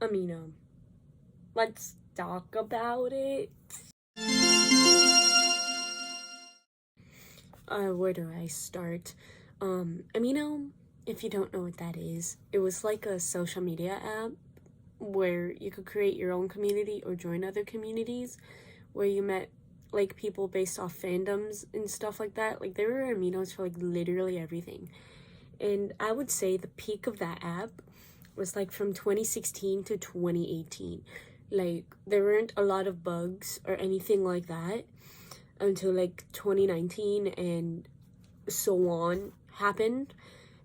Amino. Let's talk about it. Where do I start? Amino, if you don't know what that is, it was like a social media app where you could create your own community or join other communities where you met like people based off fandoms and stuff like that. Like there were aminos for like literally everything. And I would say the peak of that app was like from 2016 to 2018. Like there weren't a lot of bugs or anything like that until like 2019 and so on happened,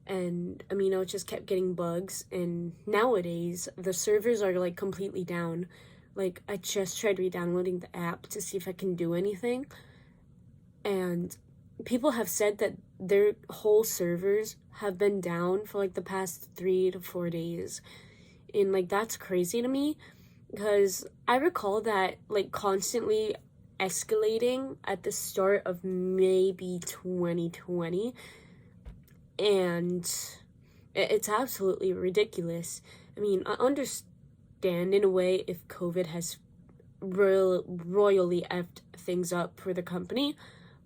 and Amino just kept getting bugs, and nowadays the servers are like completely down. Like I just tried re-downloading the app to see if I can do anything, and people have said that their whole servers have been down for like the past 3 to 4 days, and like that's crazy to me because I recall that like constantly escalating at the start of maybe 2020, and it's absolutely ridiculous. I mean, I understand in a way if COVID has royally effed things up for the company,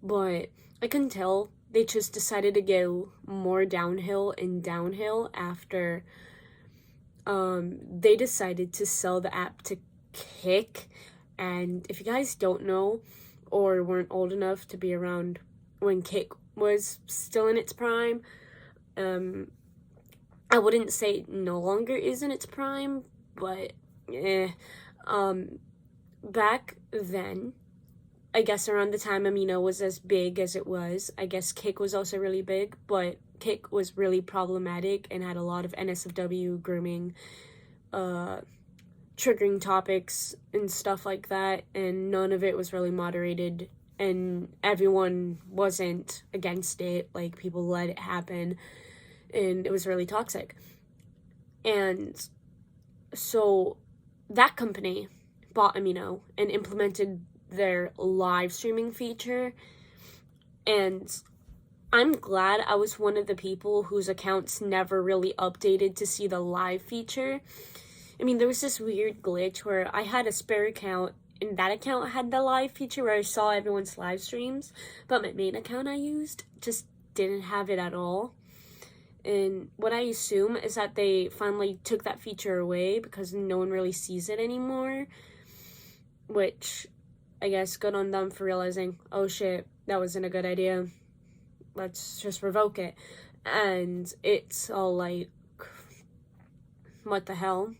but I can tell they just decided to go more downhill and downhill after they decided to sell the app to Kick. And if you guys don't know or weren't old enough to be around when Kick was still in its prime, I wouldn't say it no longer is in its prime, but back then, I guess around the time Amino was as big as it was, I guess Kick was also really big, but Kick was really problematic and had a lot of NSFW grooming, triggering topics and stuff like that, and none of it was really moderated, and everyone wasn't against it. Like, people let it happen, and it was really toxic. And so that company bought Amino and implemented their live streaming feature, and I'm glad I was one of the people whose accounts never really updated to see the live feature. I mean, there was this weird glitch where I had a spare account, and that account had the live feature where I saw everyone's live streams, but my main account I used just didn't have it at all. And what I assume is that they finally took that feature away because no one really sees it anymore, which I guess good on them for realizing, oh shit, that wasn't a good idea. Let's just revoke it. And it's all like, what the hell?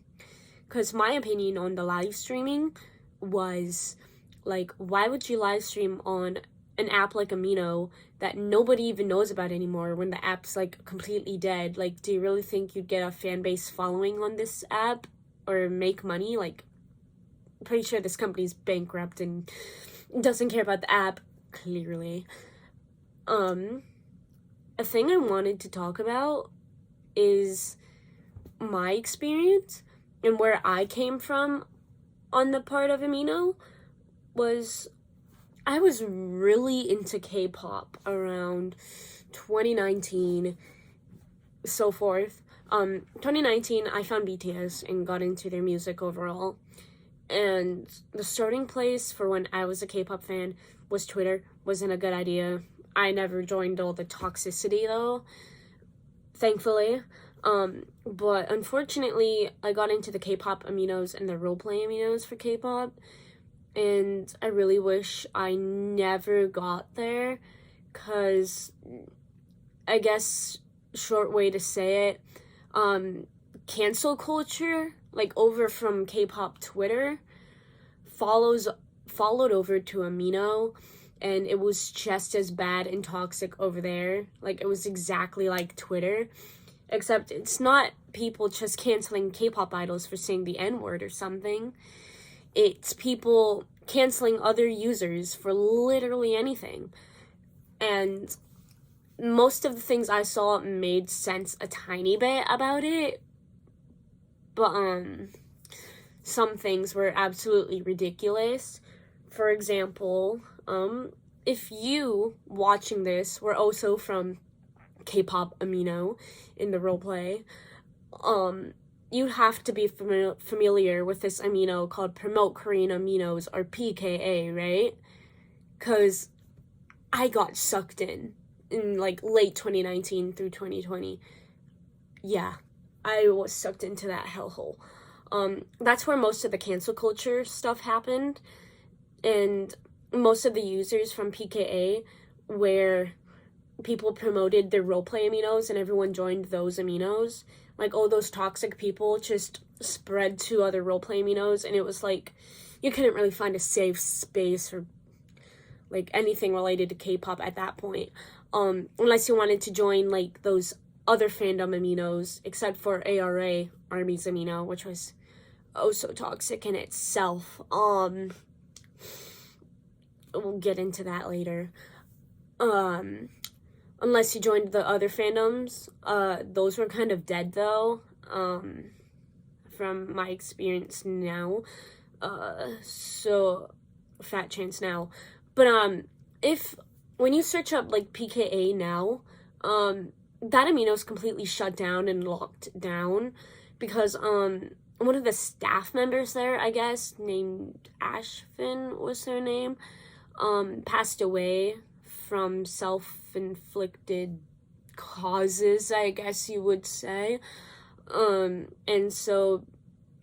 Because my opinion on the live streaming was, like, why would you live stream on an app like Amino that nobody even knows about anymore when the app's, like, completely dead? Like, do you really think you'd get a fan base following on this app or make money? Like, pretty sure this company's bankrupt and doesn't care about the app, clearly. A thing I wanted to talk about is my experience and where I came from on the part of Amino was I was really into K-pop around 2019, so forth. 2019, I found BTS and got into their music overall. And the starting place for when I was a K-pop fan was Twitter. Wasn't a good idea. I never joined all the toxicity, though, thankfully. But unfortunately, I got into the K-pop aminos and the roleplay aminos for K-pop, and I really wish I never got there, because I guess, short way to say it, cancel culture, like over from K-pop Twitter, followed over to Amino, and it was just as bad and toxic over there. Like, it was exactly like Twitter, except it's not people just canceling K-pop idols for saying the N-word or something. It's people canceling other users for literally anything. And most of the things I saw made sense a tiny bit about it, but some things were absolutely ridiculous. For example, if you watching this were also from K-pop Amino in the roleplay, you have to be familiar with this amino called promote Korean aminos, or PKA, right? Because I got sucked in like late 2019 through 2020. Yeah, I was sucked into that hellhole. That's where most of the cancel culture stuff happened, and most of the users from PKA, where people promoted their roleplay aminos and everyone joined those aminos, like all those toxic people just spread to other roleplay aminos, and it was like you couldn't really find a safe space or like anything related to K-pop at that point, unless you wanted to join like those other fandom aminos, except for ARA, Army's amino, which was oh so toxic in itself. We'll get into that later. Unless you joined the other fandoms, those were kind of dead though, from my experience now. So fat chance now. But if when you search up like PKA now, that amino is completely shut down and locked down because one of the staff members there, I guess, named Ashvin was their name, passed away from self-inflicted causes, I guess you would say. And so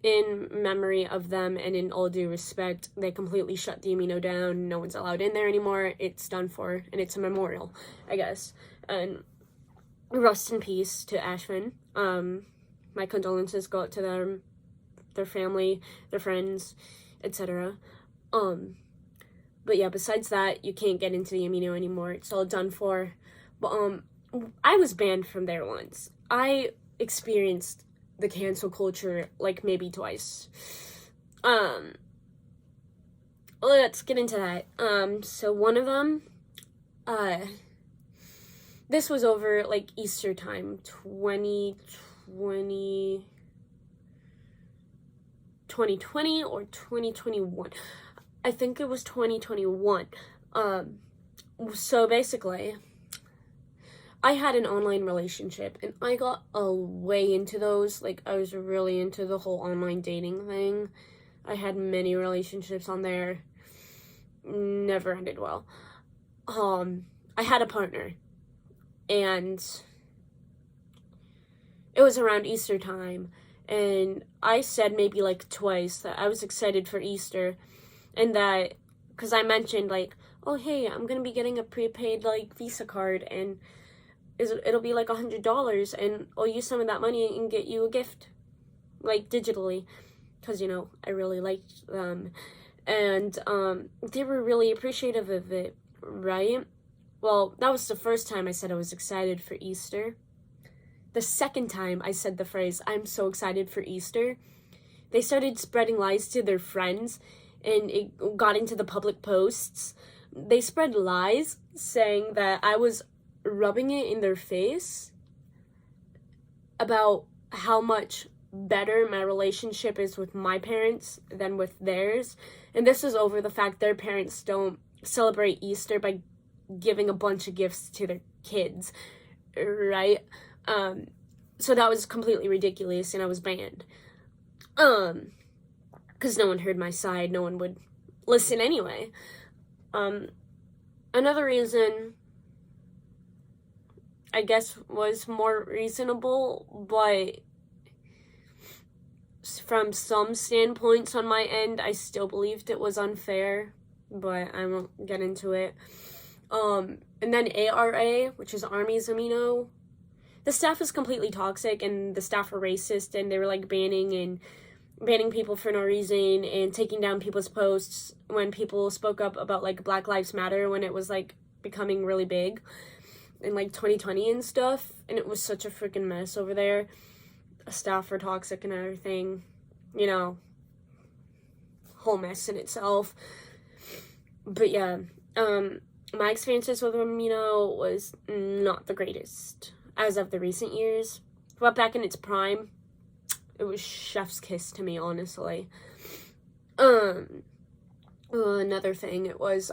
in memory of them and in all due respect, they completely shut the amino down. No one's allowed in there anymore. It's done for, and it's a memorial, I guess. And rest in peace to Ashvin. My condolences go out to them, their family, their friends, etc. But yeah, besides that, you can't get into the amino anymore. It's all done for. But I was banned from there once. I experienced the cancel culture like maybe twice. Let's get into that. So one of them, this was over like Easter time, 2020 or 2021. I think it was 2021. So basically, I had an online relationship, and I got way into those. Like, I was really into the whole online dating thing. I had many relationships on there. Never ended well. I had a partner, and it was around Easter time, and I said maybe like twice that I was excited for Easter, and that, because I mentioned like, oh hey, I'm gonna be getting a prepaid like Visa card, and it'll be like $100, and I'll use some of that money and get you a gift, like digitally, because you know I really liked them, and they were really appreciative of it, right? Well, that was the first time I said I was excited for Easter. The second time I said the phrase, I'm so excited for Easter, they started spreading lies to their friends, and it got into the public posts. They spread lies saying that I was rubbing it in their face about how much better my relationship is with my parents than with theirs. And this is over the fact their parents don't celebrate Easter by giving a bunch of gifts to their kids, right? So that was completely ridiculous, and I was banned. Because no one heard my side, no one would listen anyway. Another reason, I guess, was more reasonable, but from some standpoints on my end, I still believed it was unfair, but I won't get into it. And then ARA, which is Army's amino, the staff is completely toxic, and the staff were racist, and they were like banning people for no reason, and taking down people's posts when people spoke up about like Black Lives Matter, when it was like becoming really big in like 2020 and stuff, and it was such a freaking mess over there. Staff were toxic and everything, you know, whole mess in itself. But yeah, my experiences with amino was not the greatest as of the recent years, but back in its prime, it was chef's kiss to me, honestly. Another thing, it was,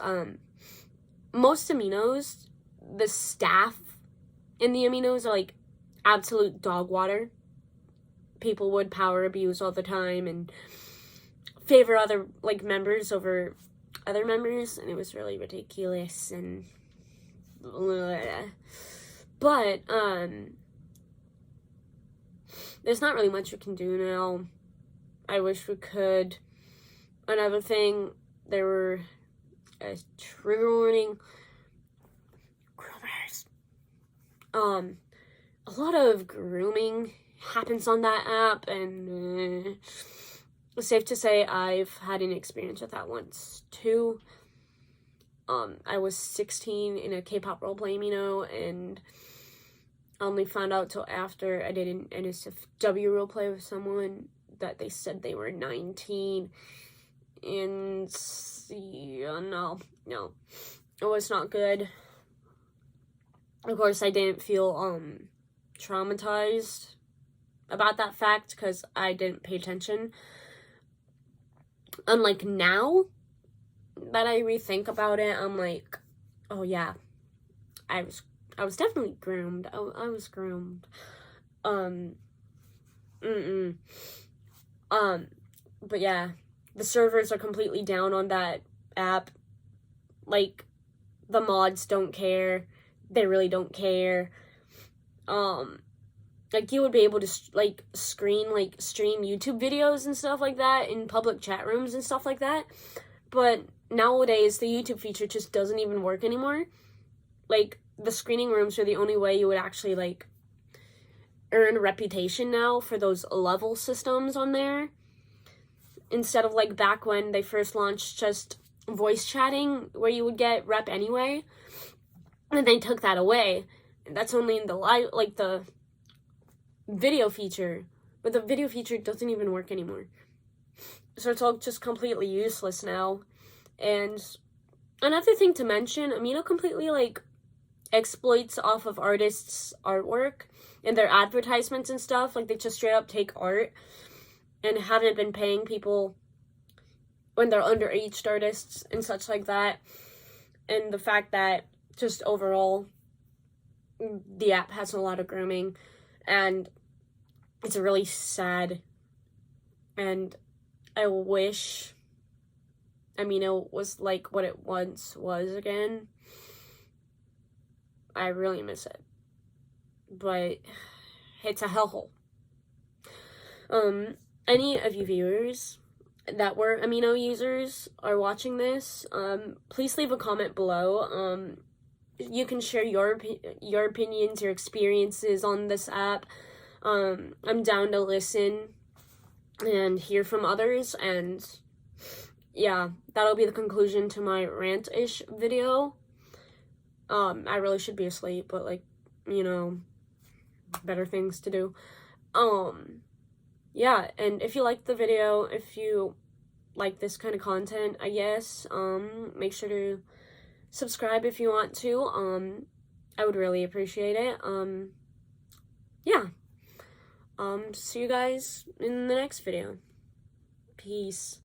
most aminos, the staff in the aminos are, like, absolute dog water. people would power abuse all the time and favor other, like, members over other members, and it was really ridiculous, and but there's not really much we can do now. I wish we could. Another thing, there were a trigger warning. Groomers. A lot of grooming happens on that app, and it's safe to say I've had an experience with that once too. I was 16 in a K-pop roleplay Amino, and I only found out till after I did an NSFW roleplay with someone that they said they were 19, and yeah, no, it was not good. Of course, I didn't feel traumatized about that fact because I didn't pay attention. Unlike now that I rethink about it, I'm like, oh yeah, I was definitely groomed. I was groomed. But yeah, the servers are completely down on that app. Like, the mods don't care. They really don't care. Like, you would be able to, stream YouTube videos and stuff like that in public chat rooms and stuff like that. But nowadays, the YouTube feature just doesn't even work anymore. Like, the screening rooms are the only way you would actually, like, earn a reputation now for those level systems on there. Instead of, like, back when they first launched just voice chatting, where you would get rep anyway. And they took that away. That's only in the the video feature. But the video feature doesn't even work anymore. So it's all just completely useless now. And another thing to mention, Amino completely, like, exploits off of artists' artwork and their advertisements and stuff. Like, they just straight up take art and haven't been paying people when they're underage artists and such like that. And the fact that just overall the app has a lot of grooming, and it's really sad, and I wish Amino was like what it once was again. I really miss it, but it's a hellhole. Any of you viewers that were Amino users are watching this, please leave a comment below. You can share your opinions, your experiences on this app. I'm down to listen and hear from others, and yeah, that'll be the conclusion to my rant-ish video. I really should be asleep, but, like, you know, better things to do. Yeah, and if you liked the video, if you like this kind of content, I guess, make sure to subscribe if you want to. I would really appreciate it. Yeah. See you guys in the next video. Peace.